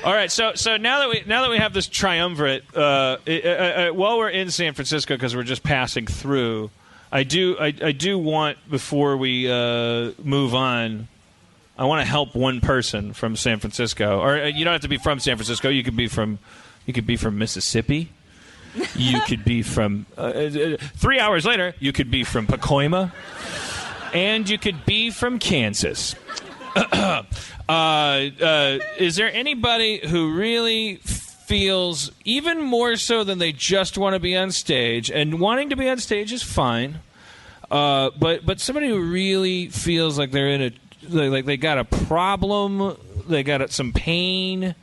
All right, so now that we have this triumvirate, while we're in San Francisco because we're just passing through, I do want, before we move on, I want to help one person from San Francisco, or you don't have to be from San Francisco. You could be from Mississippi. You could be from 3 hours later. You could be from Pacoima, and you could be from Kansas. Is there anybody who really feels, even more so than they just want to be on stage, and wanting to be on stage is fine, but somebody who really feels like they're in like they got a problem, they got some pain.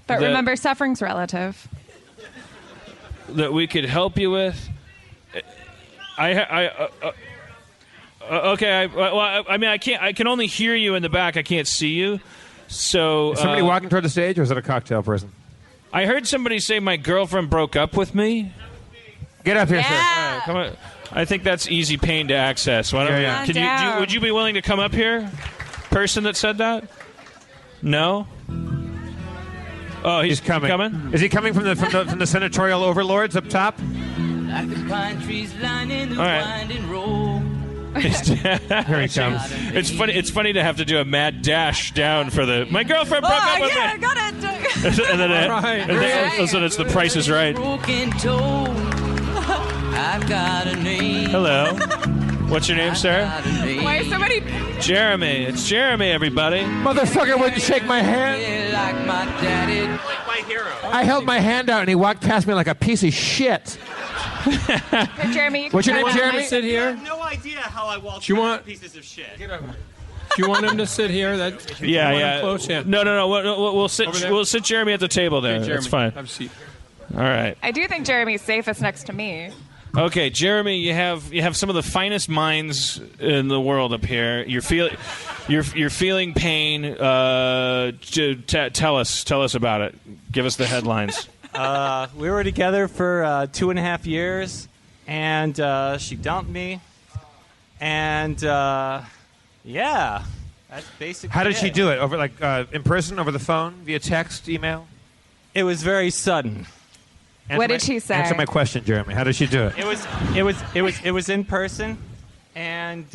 But remember, suffering's relative. That we could help you with. Okay. I mean, I can't. I can only hear you in the back. I can't see you. So is somebody walking toward the stage, or is it a cocktail person? I heard somebody say my girlfriend broke up with me. Get up here, sir. Right, come on. I think that's easy pain to access. Why don't would you be willing to come up here? Person that said that? No. Oh, he's coming. Is he coming from the senatorial overlords up top? Like the pine trees lining the winding road. Here he comes. It's funny to have to do a mad dash down for the. My girlfriend broke up with me. I got it. and then it's The Price is Right. I've got a name. Hello. What's your name, sir? Why is somebody? Jeremy. It's Jeremy, everybody. Motherfucker wouldn't shake my hand. Like my daddy. Like my hero. I held my hand out and he walked past me like a piece of shit. Here, Jeremy. What's your name, Jeremy? Sit here. I have no idea how I walked through pieces of shit. Do you want him to sit here? Yeah. Close? Yeah. No. We'll sit Jeremy at the table there. Okay, That's fine. Have a seat. All right. I do think Jeremy's safest next to me. Okay, Jeremy, you have some of the finest minds in the world up here. You're feeling pain. Tell us about it. Give us the headlines. We were together for 2.5 years, and she dumped me. And yeah, that's basically. How did she do it? Over in person, over the phone, via text, email? It was very sudden. What did she say? Answer my question, Jeremy. How did she do it? It was in person, and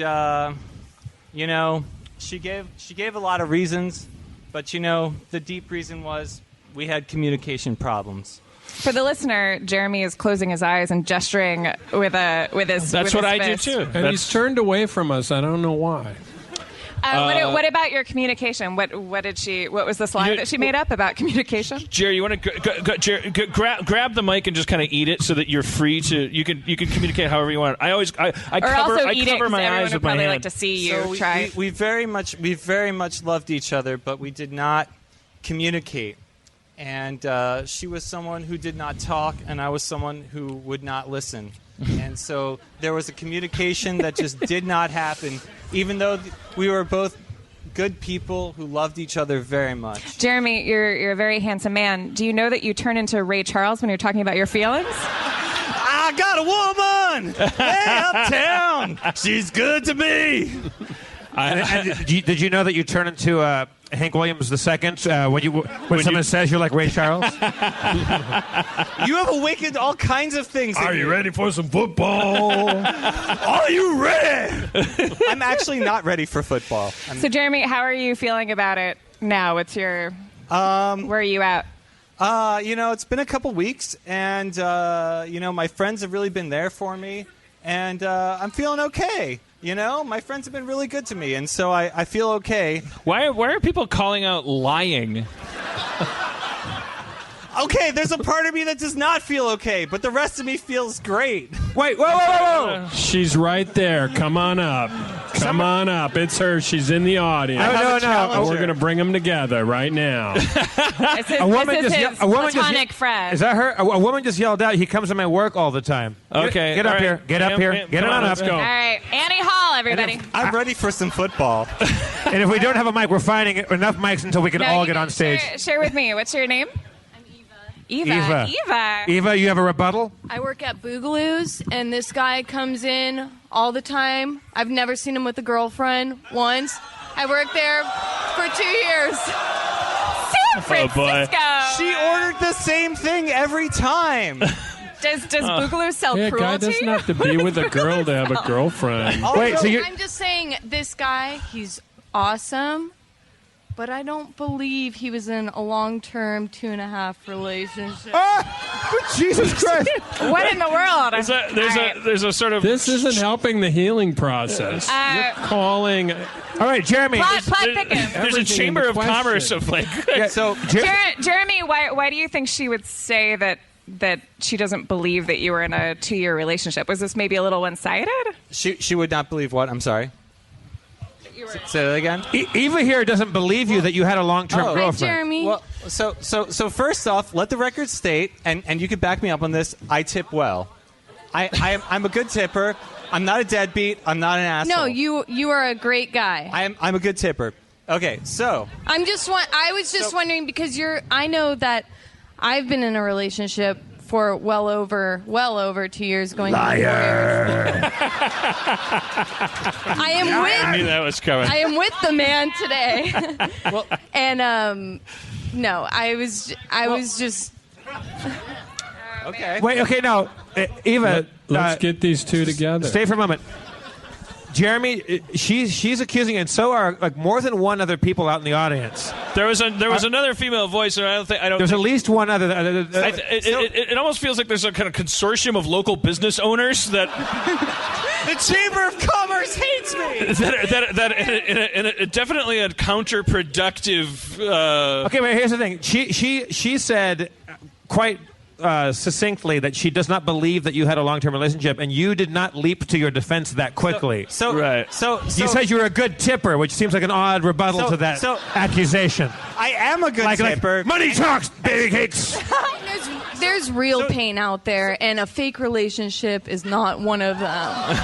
she gave a lot of reasons, but the deep reason was we had communication problems. For the listener, Jeremy is closing his eyes and gesturing with his. That's what I do too. And he's turned away from us. I don't know why. What about your communication? What was the slide that she made up about communication? Jerry, you want to grab the mic and just kind of eat it so that you're free to you can communicate however you want. I cover my eyes with my hand. Like to see you try. We very much loved each other, but we did not communicate. And she was someone who did not talk, and I was someone who would not listen. And so there was a communication that just did not happen, even though we were both good people who loved each other very much. Jeremy, you're a very handsome man. Do you know that you turn into Ray Charles when you're talking about your feelings? I got a woman! Hey, uptown! She's good to me! Did you know that you turn into Hank Williams II when someone says you're like Ray Charles? You have awakened all kinds of things. Are you ready for some football? Are you ready? I'm actually not ready for football. So, Jeremy, how are you feeling about it now? What's your... where are you at? It's been a couple weeks, and, my friends have really been there for me, and I'm feeling okay. My friends have been really good to me, and so I feel okay. Why are people calling out lying? Okay, there's a part of me that does not feel okay, but the rest of me feels great. Wait, whoa. She's right there. Come on up. Come on up. It's her. She's in the audience. No. We're going to bring them together right now. This is his platonic friend. Is that her? A woman just yelled out, he comes to my work all the time. Okay. Get up here. Get up here. Get on up. Let's go. All right. Annie Hall, everybody. I'm ready for some football. And if we don't have a mic, we're finding enough mics until we can all get on stage. Share with me. What's your name? Eva, you have a rebuttal? I work at Boogaloo's, and this guy comes in all the time. I've never seen him with a girlfriend once. I worked there for 2 years. See? Francisco. She ordered the same thing every time. Does Boogaloo sell Hey, a cruelty? guy doesn't have to be with a girl to have a girlfriend. Wait, so you're... I'm just saying, this guy, he's awesome, but I don't believe he was in a long-term 2.5 relationship. Jesus Christ! What in the world? There's a sort of This isn't helping the healing process. You're calling. All right, Jeremy. Plot thickens. there's a everything chamber into of question. commerce of like. So Jeremy, why do you think she would say that she doesn't believe that you were in a 2-year relationship? Was this maybe a little one-sided? she would not believe what? I'm sorry. Say that again. Eva here doesn't believe you that you had a long-term Oh. Hi, girlfriend. Jeremy. Well, so first off, let the record state, and you can back me up on this. I tip well. I'm a good tipper. I'm not a deadbeat. I'm not an asshole. No, you are a great guy. I'm a good tipper. Okay, so I was just wondering because I know that I've been in a relationship for well over 2 years, going on 4 years. I knew that was coming. I am with the man today. And no, I was just okay. Wait, okay, no. Eva, Let's get these two together. stay for a moment. Jeremy, she's accusing, and so are like more than one other people out in the audience. There was another female voice, and I don't. There's at least one other. It almost feels like there's a kind of consortium of local business owners that The Chamber of Commerce hates me. that in a definitely a counterproductive. Okay, but here's the thing. She said quite succinctly that she does not believe that you had a long-term relationship, and you did not leap to your defense that quickly. So you said you were a good tipper, which seems like an odd rebuttal to that accusation. I am a good tipper. Money talks, baby cakes. there's real pain out there, and a fake relationship is not one of them.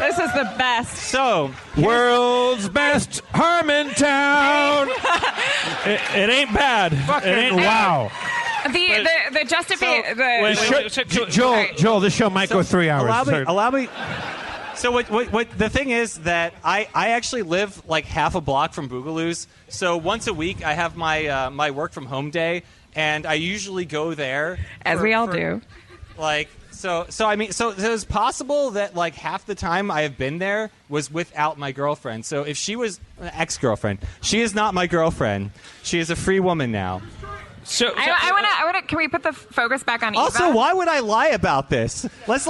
This is the best. So, World's best Harmontown. It ain't bad. Fucking It ain't wow. The justification. Joel, this show might go 3 hours. allow me. So what the thing is that I actually live like half a block from Boogaloo's. So once a week I have my my work from home day, and I usually go there. As we all do. Like so it's possible that like half the time I have been there was without my girlfriend. So if she was ex-girlfriend, she is not my girlfriend. She is a free woman now. So I want to. Can we put the focus back on Eva? Also, why would I lie about this? Let's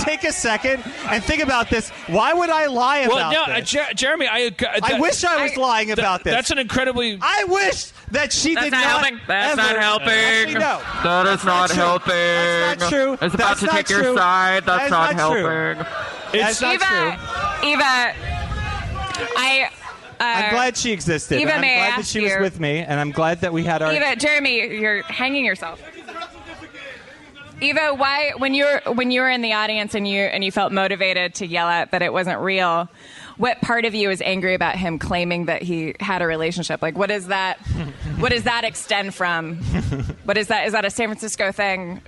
take a second and think about this. Why would I lie about this? Jeremy, I wish I was lying about this. That's an incredibly. I wish that she did not. helping. That's not helping. Actually, no. That is not helping. That's not true. It's about to take your side. That's not helping. That's not true. Eva, I'm glad she existed. Eva, I'm may I glad that ask she was you- with me, and I'm glad that we had our. Eva, Jeremy, you're hanging yourself. Eva, why when you were in the audience and you felt motivated to yell out that it wasn't real, what part of you is angry about him claiming that he had a relationship? Like, what does that extend from? What is that? Is that a San Francisco thing?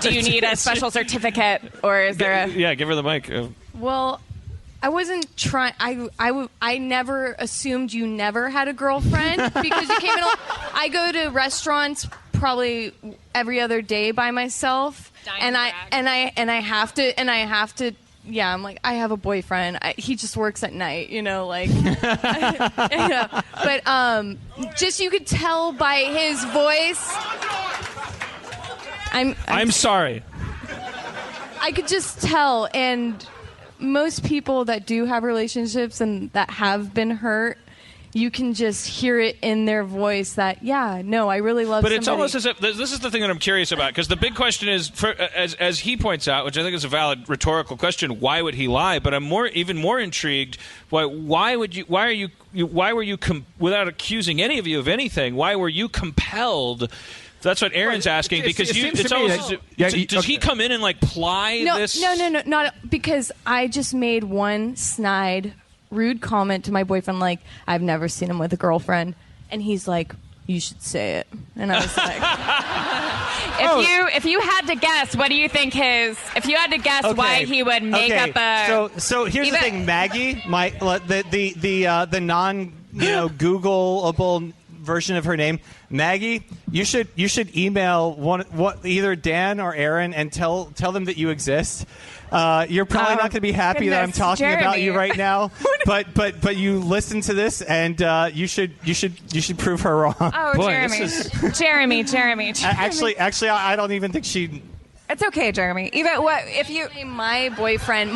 Do you need a special certificate, or is there a? Yeah, give her the mic. Well, I wasn't trying. I never assumed you never had a girlfriend because you came in. I go to restaurants probably every other day by myself, and I have to. Yeah, I'm like, I have a boyfriend. He just works at night, like. But just you could tell by his voice. I'm sorry. I could just tell, and most people that do have relationships and that have been hurt, you can just hear it in their voice that, yeah, no, I really love But somebody. it's almost as if this is the thing that I'm curious about, because the big question is, as he points out, which I think is a valid rhetorical question, why would he lie? But I'm even more intrigued. Why were you without accusing any of you of anything? Why were you compelled? That's what Aaron's asking, because does he come in and like ply this? No, not because I just made one snide, rude comment to my boyfriend, like, I've never seen him with a girlfriend, and he's like, you should say it, and I was like, If you had to guess, what do you think if you had to guess why he would make up a... So here's the thing, Maggie, the non Googleable version of her name, Maggie. You should email either Dan or Aaron and tell them that you exist. You're probably not going to be happy that I'm talking about you right now, but you listen to this and you should prove her wrong. Oh, boy, Jeremy. Actually, I don't even think she. It's okay, Jeremy. Even if you my boyfriend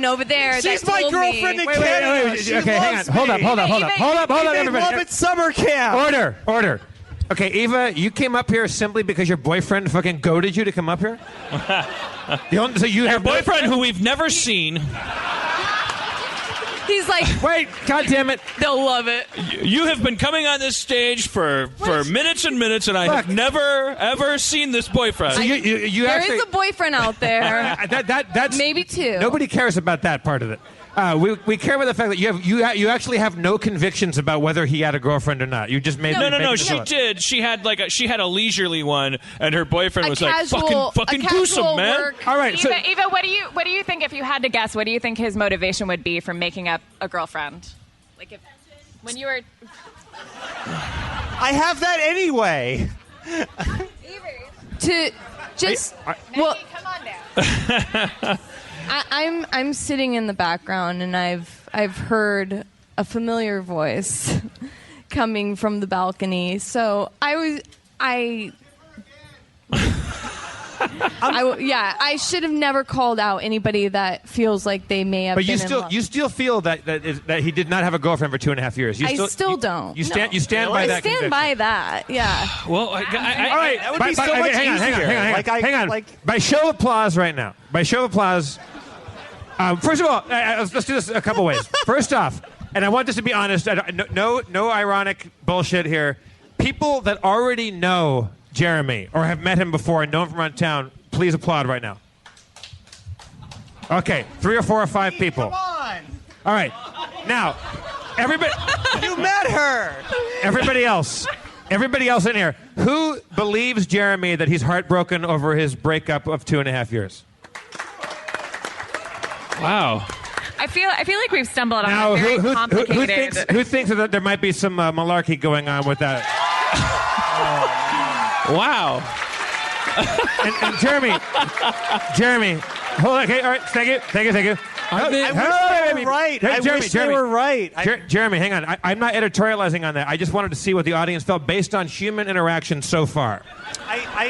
over there. She's my girlfriend in Canada. Okay, hang on. Hold up, everybody. Love at summer camp. Order. Okay, Eva, you came up here simply because your boyfriend fucking goaded you to come up here? So you have boyfriend who we've never seen. He's like, wait, God damn it. They'll love it. You have been coming on this stage for minutes and minutes, and I have never, ever seen this boyfriend. So you there actually, is a boyfriend out there. That's maybe two. Nobody cares about that part of it. We care about the fact that you actually have no convictions about whether he had a girlfriend or not. You just made no. She did. She had a leisurely one, and her boyfriend was fucking do some, man. All right, Eva, what do you think if you had to guess? What do you think his motivation would be for making up a girlfriend? Like when you were. I have that anyway. To just come on down. I'm sitting in the background and I've heard a familiar voice coming from the balcony. So I should have never called out anybody that feels like they may have. But been in love. you still feel that he did not have a girlfriend for 2.5 years. I still don't. You stand by that. I stand by that. Yeah. Well, all right. That would be so much easier. Hang on. By show of applause right now. First of all, let's do this a couple ways. First off, and I want this to be honest, no ironic bullshit here. People that already know Jeremy or have met him before and know him from around town, please applaud right now. Okay, 3 or 4 or 5 people. Come on. All right. Now, everybody. You met her. Everybody else in here, who believes Jeremy that he's heartbroken over his breakup of 2.5 years? Wow. I feel like we've stumbled on a very complicated. Who thinks that there might be some malarkey going on with that? Wow. And Jeremy, hold on. Okay, all right. Thank you. I wish they were right. Jeremy, hang on. I'm not editorializing on that. I just wanted to see what the audience felt based on human interaction so far.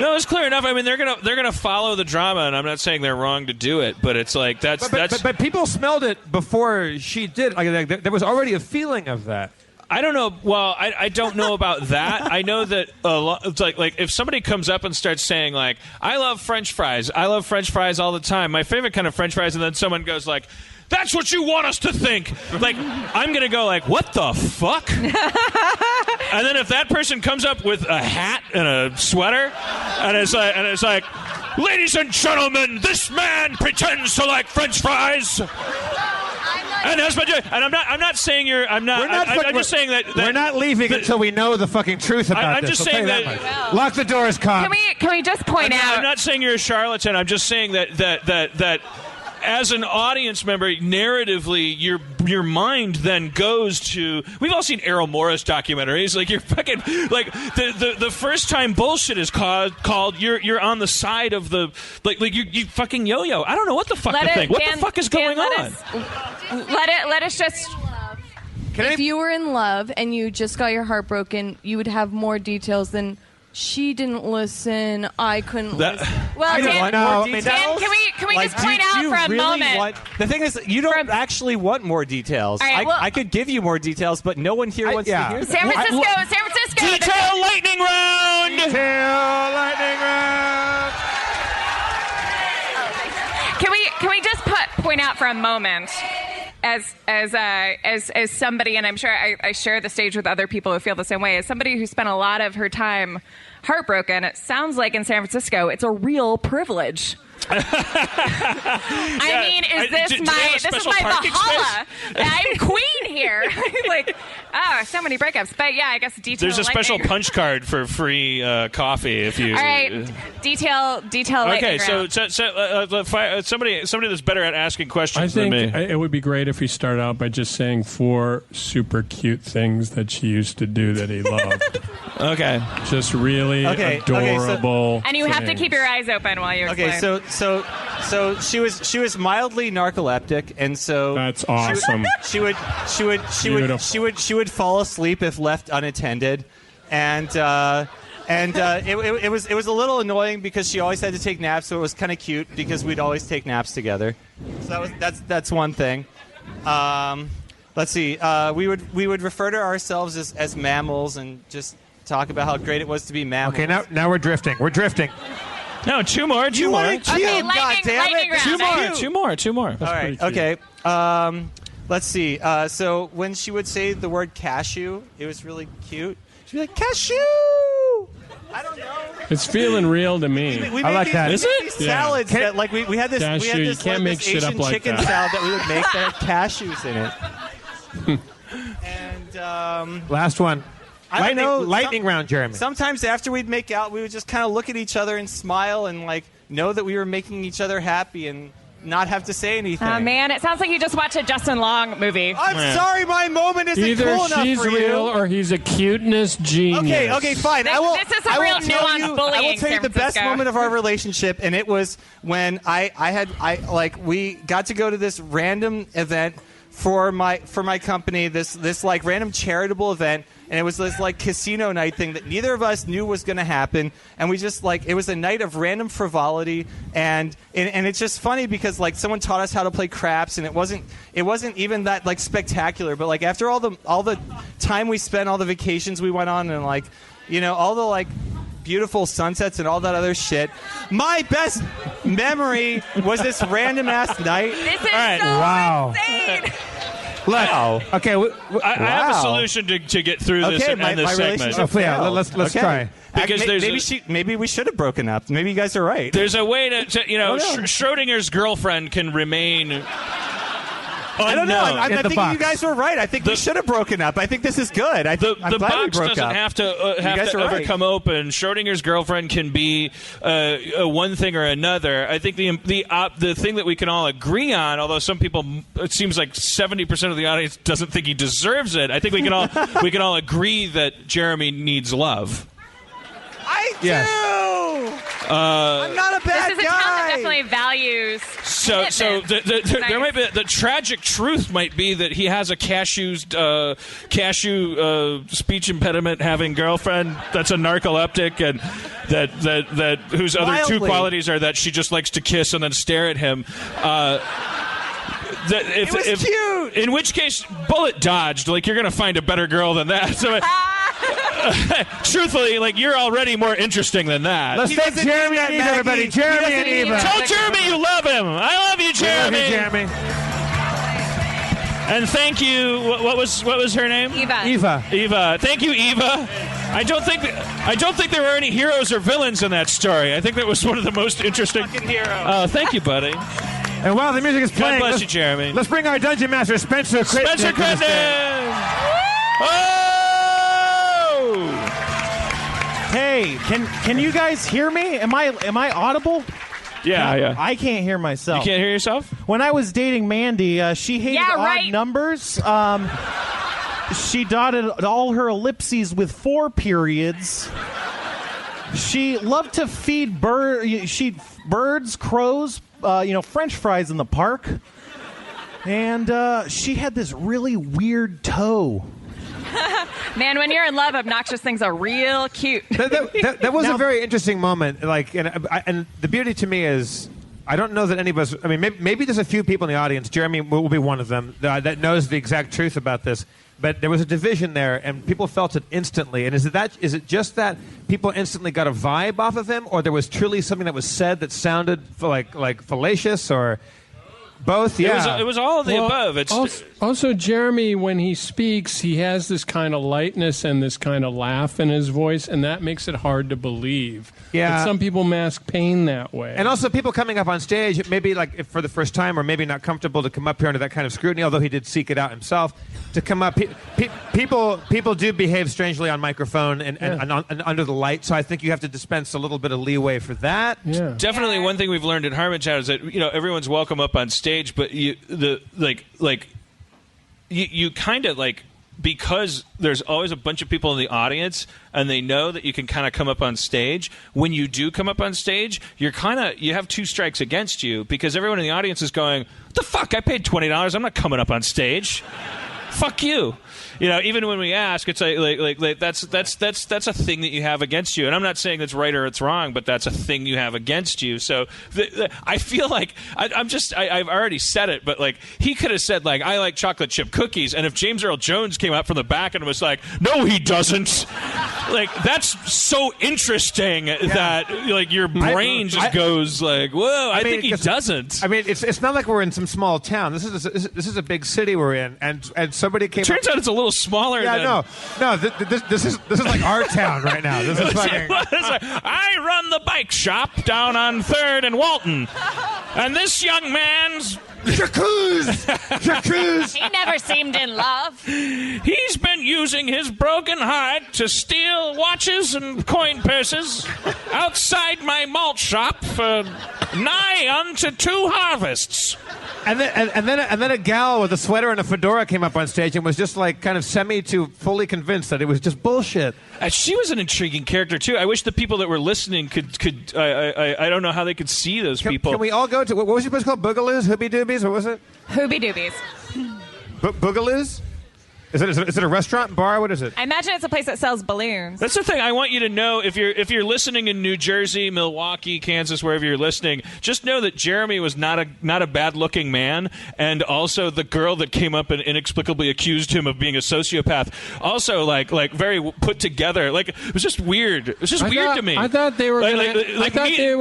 No, it's clear enough. I mean, they're gonna follow the drama, and I'm not saying they're wrong to do it, but it's like that's. But people smelled it before she did. Like there was already a feeling of that. I don't know. Well, I don't know about that. I know that it's like if somebody comes up and starts saying like, "I love French fries. I love French fries all the time. My favorite kind of French fries," and then someone goes like, "That's what you want us to think." Like, I'm gonna go like, "What the fuck?" And then if that person comes up with a hat and a sweater, and it's like, "Ladies and gentlemen, this man pretends to like French fries." And I'm not saying you're. I'm not. I'm just saying that we're not leaving until we know the fucking truth about this. I'm just saying that. Lock the doors, Cobb. Can we just point out? I'm not saying you're a charlatan. I'm just saying that as an audience member, narratively, your mind then goes to. We've all seen Errol Morris documentaries. Like you're fucking like the first time bullshit is called. You're on the side of the like you fucking yo-yo. I don't know what the fuck to think. What the fuck is going on? Let us just. If you were in love and you just got your heart broken, you would have more details than. She didn't listen. I couldn't listen. Well, Dan, can we just point out for a moment? The thing is, you don't actually want more details. Right, I could give you more details, but no one here wants to hear them. San Francisco. Detail lightning round. Can we just point out for a moment? As somebody, and I'm sure I share the stage with other people who feel the same way, as somebody who spent a lot of her time heartbroken, it sounds like in San Francisco, it's a real privilege I mean, is this do they my have a this is special my parking Valhalla? I'm queen here. Like, oh, so many breakups. But yeah, I guess detail. There's a special lightning. punch card for free coffee if you. All right, detail. Okay, lightning so round. somebody that's better at asking I questions than think me. it would be great if he started out by just saying 4 super cute things that she used to do that he loved. Okay. Just really adorable. And you have to things. keep your eyes open while you explain. Okay, so she was mildly narcoleptic, and so That's awesome. She would fall asleep if left unattended, and it was a little annoying because she always had to take naps, so it was kind of cute because we'd always take naps together. So that's one thing. Let's see. We would refer to ourselves as mammals and just talk about how great it was to be mammals. Okay, now we're drifting. We're drifting. No, two more. Okay, lightning round. Two more. All right. Okay. Let's see. So when she would say the word cashew, it was really cute. She'd be like, cashew! I don't know. It's feeling real to me. I like that. Is it? These salads that, like, we had this, Cashew, you can't make this shit up Asian like chicken that. salad that we would make that had cashews in it. And Last one. I don't know. Lightning round, Jeremy. Sometimes after we'd make out, we would just kind of look at each other and smile and like know that we were making each other happy and not have to say anything. Oh man, it sounds like you just watched a Justin Long movie. I'm sorry, my moment isn't Either cool enough she's for you. real or he's a cuteness genius. Okay, fine. This is a I real will tell nuanced you, bullying, I will tell you San the best Francisco. moment of our relationship, and it was when we got to go to this random event for my company, this like random charitable event, and it was this like casino night thing that neither of us knew was going to happen, and we just like it was a night of random frivolity, and it's just funny because like someone taught us how to play craps, and it wasn't even that like spectacular, but like after all the time we spent, all the vacations we went on, and like all the like beautiful sunsets and all that other shit. My best memory was this random ass night. This is so Wow. insane. Wow. Okay, I have a solution to get through this Okay, and my end this segment. relationship yeah, let's Okay. try. Because maybe we should have broken up. Maybe you guys are right. There's a way to Schrodinger's girlfriend can remain I don't know. unknown. I Get the think box. you guys were right. I think we should have broken up. I think this is good. I'm The glad we box broke doesn't up. have to guys are ever right. come open. Schrodinger's girlfriend can be one thing or another. I think the thing that we can all agree on, although some people, it seems like 70% of the audience doesn't think he deserves it. I think we can all agree that Jeremy needs love. I do. Yes. I'm not a bad This is a guy. town that definitely values. So there might be the tragic truth might be that he has a cashew speech impediment having girlfriend that's a narcoleptic, and that whose other two Wildly. qualities are that she just likes to kiss and then stare at him. It was cute. In which case, bullet dodged. Like, you're going to find a better girl than that. So, truthfully, like, you're already more interesting than that. Let's thank doesn't Jeremy need and that, Eva, Maggie. everybody. He Jeremy doesn't and need Eva. that. Tell Jeremy you love him. I love you, We Jeremy. love you, Jeremy. And thank you. What was her name? Eva. Eva. Thank you, Eva. I don't think there were any heroes or villains in that story. I think that was one of the most interesting. Fucking hero. Thank you, buddy. And while the music is playing, bless let's- you, Jeremy. Let's bring our dungeon master, Spencer Crittenden. Spencer to the stage. Crittenden. Oh! Hey, can you guys hear me? Am I audible? Yeah. I can't hear myself. You can't hear yourself? When I was dating Mandy, she hated Yeah, odd right. numbers. She dotted all her ellipses with 4 periods. She loved to feed birds, crows, French fries in the park. And she had this really weird toe. Man, when you're in love, obnoxious things are real cute. That was a very interesting moment. Like, and the beauty to me is, I don't know that any of us. I mean, maybe there's a few people in the audience. Jeremy will be one of them that knows the exact truth about this. But there was a division there, and people felt it instantly. And is it just that people instantly got a vibe off of him, or there was truly something that was said that sounded like fallacious, or Both, yeah. It was all of the above. It's also, Jeremy, when he speaks, he has this kind of lightness and this kind of laugh in his voice, and that makes it hard to believe. Yeah. But some people mask pain that way. And also people coming up on stage, maybe like if for the first time or maybe not comfortable to come up here under that kind of scrutiny, although he did seek it out himself, to come up. People do behave strangely on microphone and under the light, so I think you have to dispense a little bit of leeway for that. Yeah. Definitely one thing we've learned at Harmontown is that, everyone's welcome up on stage, but you kind of like, because there's always a bunch of people in the audience and they know that you can kind of come up on stage. When you do come up on stage, you have two strikes against you because everyone in the audience is going, "What the fuck? I paid $20. I'm not coming up on stage. Fuck you." Even when we ask, it's like that's a thing that you have against you. And I'm not saying that's right or it's wrong, but that's a thing you have against you. So I feel like I've already said it, but like he could have said like, "I like chocolate chip cookies," and if James Earl Jones came out from the back and was like, "No, he doesn't," like that's so interesting that like your brain just goes like, "Whoa, I think he doesn't." I mean, it's not like we're in some small town. This is a big city we're in, and somebody came. Turns out it's a little smaller. Yeah, no. This is like our town right now. This is fucking. I run the bike shop down on 3rd and Walton, and this young man's Jacuz. He never seemed in love. He's been using his broken heart to steal watches and coin purses outside my malt shop for nigh unto 2 harvests. And then a gal with a sweater and a fedora came up on stage and was just like kind of semi to fully convinced that it was just bullshit. She was an intriguing character too. I wish the people that were listening could. I don't know how they could see those people. Can we all go to what was your place called? Boogaloos, Hoobie Doobies, what was it? Hoobie Doobies. Boogaloos? Is it a restaurant, bar? What is it? I imagine it's a place that sells balloons. That's the thing. I want you to know if you're listening in New Jersey, Milwaukee, Kansas, wherever you're listening, just know that Jeremy was not a bad-looking man, and also the girl that came up and inexplicably accused him of being a sociopath, also like very put together. Like it was just weird. It was just weird to me. I thought they were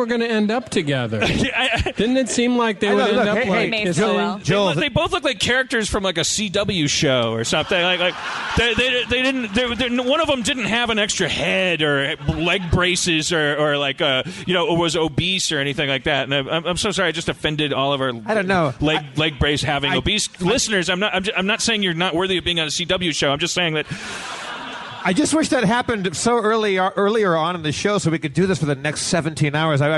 going to end up together. Didn't it seem like they would end up like kissing? Joel, they both look like characters from like a CW show or something. Like they didn't. One of them didn't have an extra head or leg braces or like or was obese or anything like that. And I'm so sorry. I just offended all of our I don't know leg brace having obese listeners. I'm not saying you're not worthy of being on a CW show. I'm just saying that. I just wish that happened so earlier on in the show, so we could do this for the next 17 hours. One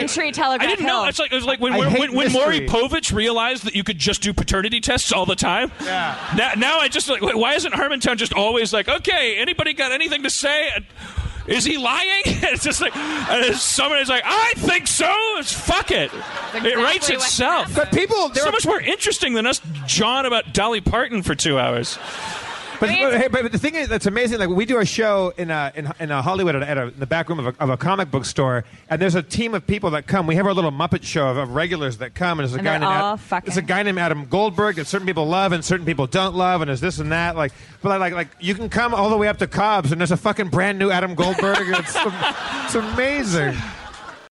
tree telegraph. I didn't know. It was like when Maury Povich realized that you could just do paternity tests all the time. Yeah. Now I just like, why isn't Harmontown just always like, okay, anybody got anything to say? Is he lying? It's just like somebody's like, I think so. Fuck it. It writes itself. But people, so much more interesting than us jawing about Dolly Parton for 2 hours. But the thing is, that's amazing. Like we do a show in Hollywood in the back room of a comic book store, and there's a team of people that come. We have our little Muppet show of regulars that come, and there's a guy named Adam Goldberg that certain people love and certain people don't love, and there's this and that. Like you can come all the way up to Cobb's, and there's a fucking brand new Adam Goldberg. It's amazing.